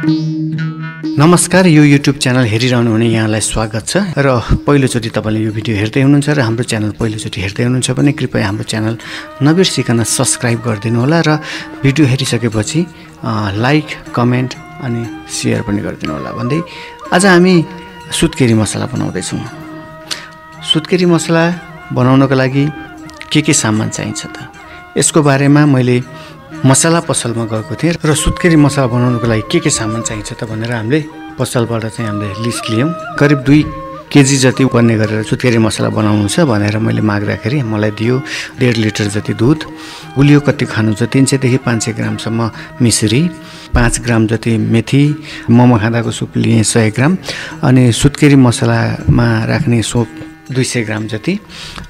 नमस्कार, यो YouTube channel हेरिरहनु हुने यहाँलाई स्वागत छ र पहिलोचोटि तपाईले यो भिडियो हेर्दै हुनुहुन्छ र हाम्रो च्यानल पहिलोचोटि हेर्दै हुनुहुन्छ भने कृपया हाम्रो च्यानल नबिर्सिकन सब्स्क्राइब गरिदिनु होला र भिडियो हेरिसकेपछि लाइक, कमेन्ट अनि शेयर पनि गरिदिनु होला भन्दै आज हामी सुत्केरी मसला बनाउँदै छौं। सुत्केरी मसला बनाउनको लागि के सामान चाहिन्छ त? यसको बारेमा मैले मसला पसलमा गएको थिएँ र सुत्केरी मसला बनाउनको लागि के सामान चाहिन्छ त भनेर हामीले पसलबाट चाहिँ हामीले लिस्ट लियौं। करिब 2 केजी जति पर्ने गरेर सुत्केरी मसला बनाउनु छ भनेर मैले माग्दाखेरि मलाई दियो 1.5 लिटर जति दूध, गुलियो कति खानु छ 300 देखि 500 ग्रामसम्म मिश्री, 5 ग्राम जति मेथी, मोमो खाँदाको सुप लिए 100 ग्राम, अनि सुत्केरी मसलामा राख्ने सोप 200 ग्राम जति,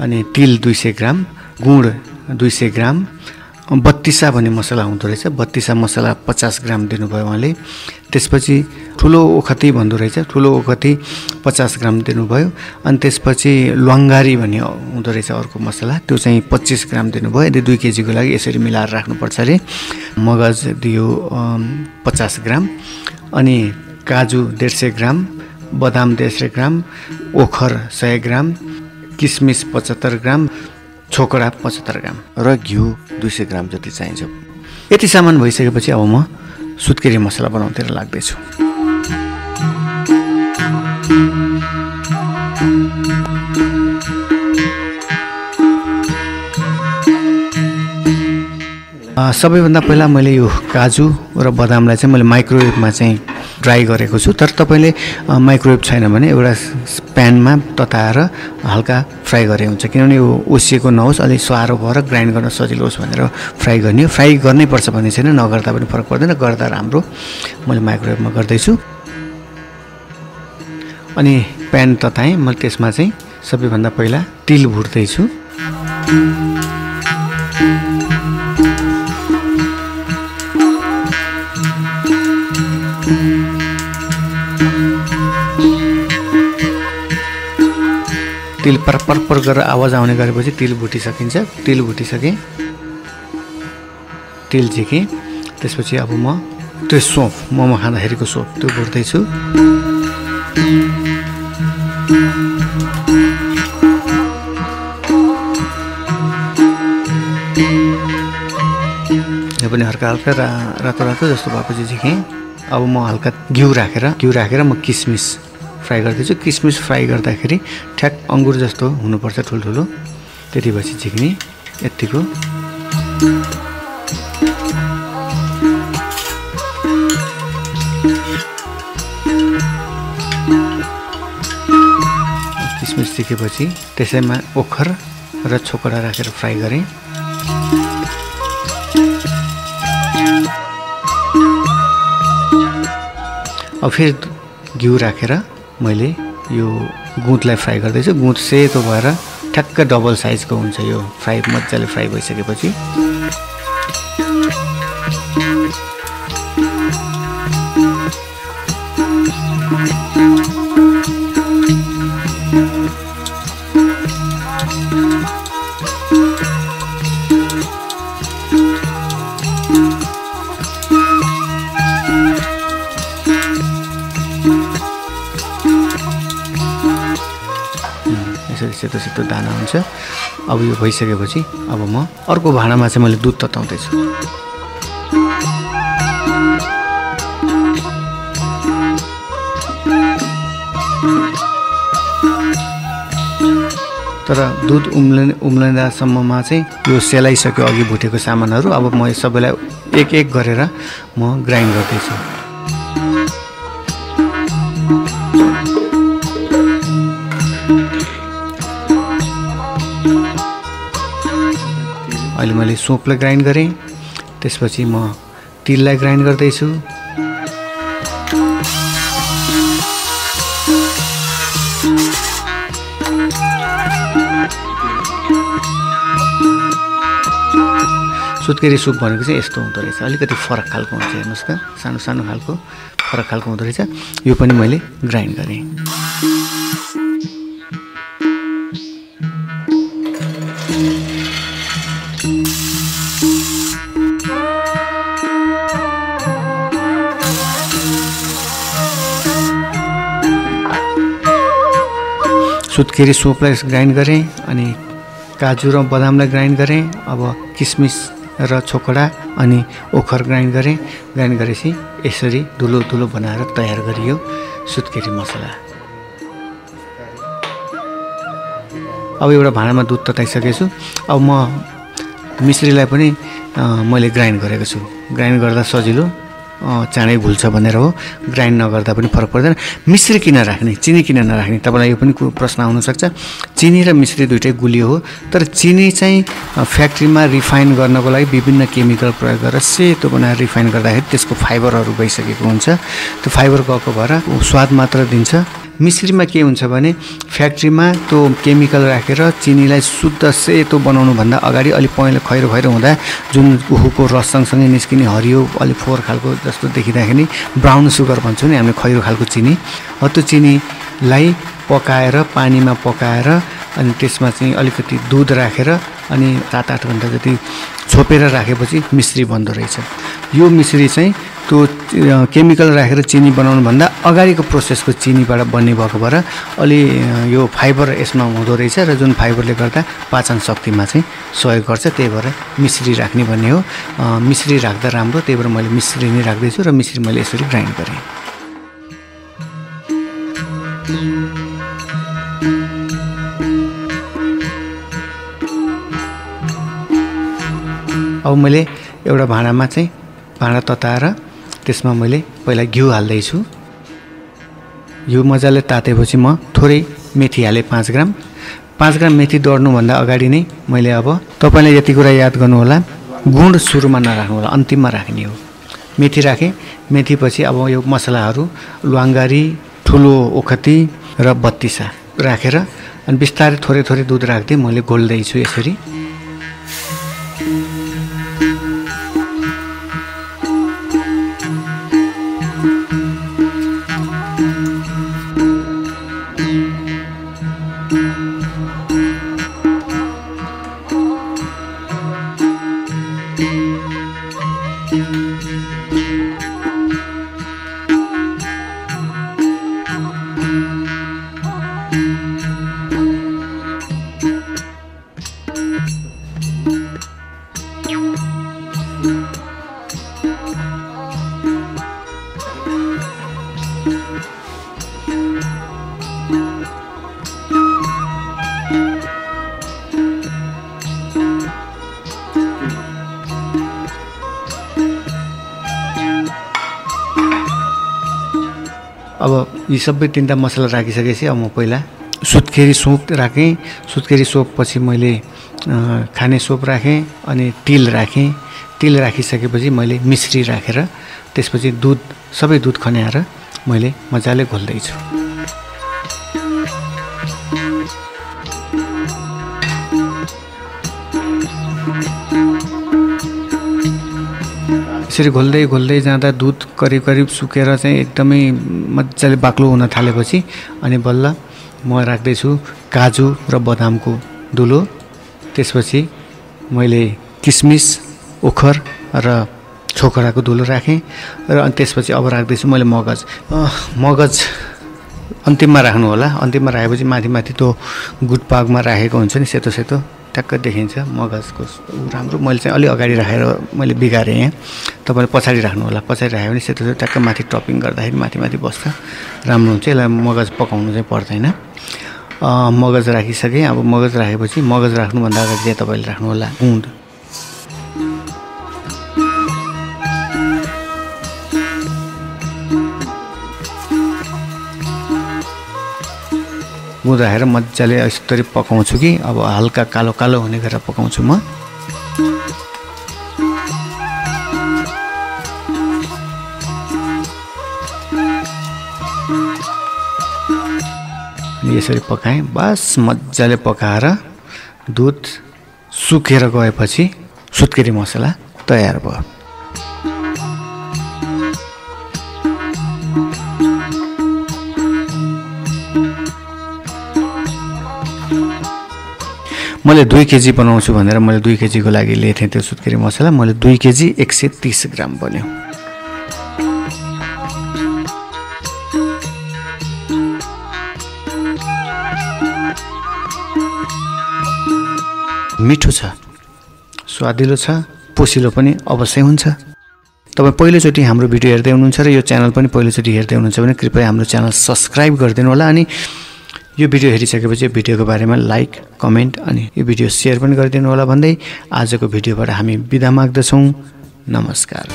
अनि तिल 200 ग्राम, गुड 200 ग्राम, बत्तिसा भन्ने मसला हुँदो रहेछ, बत्तिसा मसला 50 ग्राम दिनुभयो उहाँले। त्यसपछि ठुलो ओखती भन्दो रहेछ, ठुलो ओखती 50 ग्राम दिनुभयो। अनि त्यसपछि ल्वाङ्गारी भन्ने हुँदो रहेछ अर्को मसला, त्यो चाहिँ 25 ग्राम दिनुभयो। यदि 2 केजीको लागि यसरी मिलाएर राख्नुपर्छ अरे। मगज दियो 50 ग्राम, अनि काजु 150 ग्राम, बदाम 150 ग्राम, ओखर 100 ग्राम, किसमिस 75 ग्राम, छोकडा 75 ग्राम र घिउ 200 ग्राम जति चाहिन्छ। यति सामान भइसकेपछि अब म सुत्केरी मसला बनाउनतिर लाग्दैछु। सबैभन्दा पहिला मैले यो काजु र बदामलाई चाहिँ मैले माइक्रोवेभमा चाहिँ ड्राई गरेको छु। तर तपाईले माइक्रोवेभ छैन भने एउटा प्यानमा तताएर हल्का फ्राई गरे हुन्छ, किनभने यो ओसिएको नहोस्, अलि स्वारो भएर ग्राइन्ड गर्न सजिलो होस् भनेर फ्राई गर्ने हो। फ्राई गर्नै पर्छ भन्ने छैन, नगर्दा पनि फरक पर्दैन, गर्दा राम्रो। मैले माइक्रोवेभमा गर्दैछु। अनि प्यान तताएँ, मैले त्यसमा चाहिँ सबैभन्दा पहिला तिल भुट्दैछु। तिल पर गरेर आवाज आउने गरेपछि तिल भुटिसकिन्छ। तिल भुटिसके, तिल झिके, त्यसपछि अब म त्यो सोप, मोमो खाँदाखेरिको सोप त्यो भुट्दैछु। यो पनि हल्का हल्का रातो जस्तो भएपछि झिकेँ। अब म हल्का घिउ राखेर म किसमिस फ्राई गर्दैछु। किसमिस फ्राई गर्दाखेरि ठ्याक अंगुर जस्तो हुनुपर्छ, ठुल्ठुलो, त्यति पछि झिक्ने। यतिको किसमिस झिकेपछि त्यसैमा ओखर र छोकडा राखेर फ्राई गरेँ। अब फेरि घिउ राखेर मैले यो गुँतलाई फ्राई गर्दैछु। गुँत सेतो भएर ठ्याक्क डबल साइजको हुन्छ यो फ्राई, मजाले फ्राई भइसकेपछि सेतो दाना हुन्छ। अब यो भइसकेपछि अब म अर्को भाँडामा चाहिँ मैले दुध तताउँदैछु। तर दुध उम्लिँदासम्ममा चाहिँ यो सेलाइसक्यो अघि भुटेको सामानहरू। अब म सबैलाई एक गरेर म ग्राइन्ड गर्दैछु। अहिले मैले सोपलाई ग्राइन्ड गरेँ, त्यसपछि म तिललाई ग्राइन्ड गर्दैछु। सुत्केरी सुप भनेको चाहिँ यस्तो हुँदो रहेछ, अलिकति फरक खालको हुन्छ। हेर्नुहोस् त, सानो सानो खालको फरक खालको हुँदो रहेछ। यो पनि मैले ग्राइन्ड गरेँ। सुत्केरी सोपलाई ग्राइन्ड गरेँ अनि काजु र बदामलाई ग्राइन्ड गरेँ। अब किसमिस र छोकडा अनि ओखर ग्राइन्ड गरेँ। ग्राइन्ड गरेपछि यसरी धुलो धुलो बनाएर तयार गरियो सुत्केरी मसला। अब एउटा भाँडामा दुध तताइसकेको छु। अब म मिश्रीलाई पनि मैले ग्राइन्ड गरेको छु। ग्राइन्ड गर्दा सजिलो, चाँडै घुल्छ भनेर हो। ग्राइन्ड नगर्दा पनि फरक पर्दैन। मिश्री किन राख्ने, चिनी किन नराख्ने, तपाईँलाई यो पनि प्रश्न आउनसक्छ। चिनी र मिश्री दुइटै गुलियो हो, तर चिनी चाहिँ फ्याक्ट्रीमा रिफाइन गर्नको लागि विभिन्न केमिकल प्रयोग गरेर सेतो बनाएर रिफाइन गर्दाखेरि त्यसको फाइबरहरू गइसकेको हुन्छ। त्यो फाइबर गएको भएर स्वाद मात्र दिन्छ। मिश्रीमा के हुन्छ भने फ्याक्ट्रीमा त्यो केमिकल राखेर चिनीलाई शुद्ध सेतो बनाउनुभन्दा अगाडि अलि पहेँलो खैरो खैरो हुँदा जुन उखुको रस सँगसँगै निस्किने हरियो अलि फोहोर खालको जस्तो देखिँदाखेरि ब्राउन सुगर भन्छौँ नि हामीले, खैरो खालको चिनी हो। त्यो चिनीलाई पकाएर पानीमा पकाएर अनि त्यसमा चाहिँ अलिकति दुध राखेर अनि 7-8 घन्टा जति छोपेर राखेपछि मिश्री बन्दो रहेछ। यो मिश्री चाहिँ त्यो केमिकल राखेर चिनी बनाउनुभन्दा अगाडिको प्रोसेसको चिनीबाट बन्ने भएको भएर अलि यो फाइबर यसमा हुँदो रहेछ र जुन फाइबरले गर्दा पाचन शक्तिमा चाहिँ सहयोग गर्छ। त्यही भएर मिश्री राख्ने भन्ने हो। मिश्री राख्दा राम्रो, त्यही भएर मैले मिश्री नै राख्दैछु र मिश्री मैले यसरी ग्राइन्ड गरेँ। अब मैले एउटा भाँडामा चाहिँ भाँडा तताएर त्यसमा मैले पहिला घिउ हाल्दैछु। घिउ मजाले तातेपछि म थोरै मेथी हालेँ 5 ग्राम। 5 ग्राम मेथी दर्नुभन्दा अगाडि नै मैले अब तपाईँले यति कुरा याद गर्नुहोला, गुड सुरुमा नराख्नु होला, अन्तिममा राख्ने हो। मेथी राखेँ। मेथीपछि अब यो मसलाहरू ल्वाङ्गारी, ठुलो ओखती र बत्तिसा राखेर अनि बिस्तारै थोरै थोरै दुध राख्दै मैले घोल्दैछु यसरी। अब यी सबै 3टा मसला राखिसकेपछि अब म पहिला सुत्केरी सोप राखेँ। सुत्केरी सोप पछि मैले खाने सोप राखेँ अनि तिल राखेँ। तिल राखिसकेपछि मैले मिश्री राखेर त्यसपछि दुध सबै दुध खन्याएर मैले मजाले घोल्दैछु। यसरी घोल्दै घोल्दै जाँदा दुध करिब करिब सुकेर चाहिँ एकदमै मजाले बाक्लो हुन थालेपछि अनि बल्ल म राख्दैछु काजु र बदामको धुलो। त्यसपछि मैले किसमिस, ओखर र छोकडाको धुलो राखेँ र अनि त्यसपछि अब राख्दैछु मैले मगज। मगज अन्तिममा राख्नु होला। अन्तिममा राखेपछि माथि माथि त्यो गुटपागमा राखेको हुन्छ नि सेतो सेतो ट्याक्क देखिन्छ मगजको राम्रो। मैले चाहिँ अलि अगाडि राखेर मैले बिगारेँ यहाँ। तपाईँले पछाडि राख्नु होला। पछाडि राख्यो भने सेतो सेतो ट्याक्क माथि टपिङ गर्दाखेरि माथि माथि बस्छ, राम्रो हुन्छ। यसलाई मगज पकाउनु चाहिँ पर्दैन। मगज राखिसकेँ। अब मगज राखेपछि मगज राख्नुभन्दा अगाडि चाहिँ तपाईँले राख्नु होला गुँड। गुँड राखेर मजाले यसरी पकाउँछु कि अब हल्का कालो कालो हुने गरेर पकाउँछु म। यसरी पकाएँ। बस मजाले पकाएर दुध सुकेर गएपछि सुत्केरी मसला तयार भयो। मैले 2 केजी बनाउँछु भनेर मैले 2 केजीको लागि लिएको थिएँ त्यो सुत्केरी मसला। मैले 2 केजी 130 ग्राम बन्यो। मिठो छ, स्वादिलो छ, पोसिलो पनि अवश्य हुन्छ। तपाईँ पहिलोचोटि हाम्रो भिडियो हेर्दै हुनुहुन्छ र यो च्यानल पनि पहिलोचोटि हेर्दै हुनुहुन्छ भने कृपया हाम्रो च्यानल सब्सक्राइब गरिदिनु होला। अनि यो भिडियो हेरिसकेपछि भिडियोको बारेमा लाइक, कमेन्ट अनि यो भिडियो सेयर पनि गरिदिनु होला भन्दै आजको भिडियोबाट हामी बिदा माग्दछौँ। नमस्कार।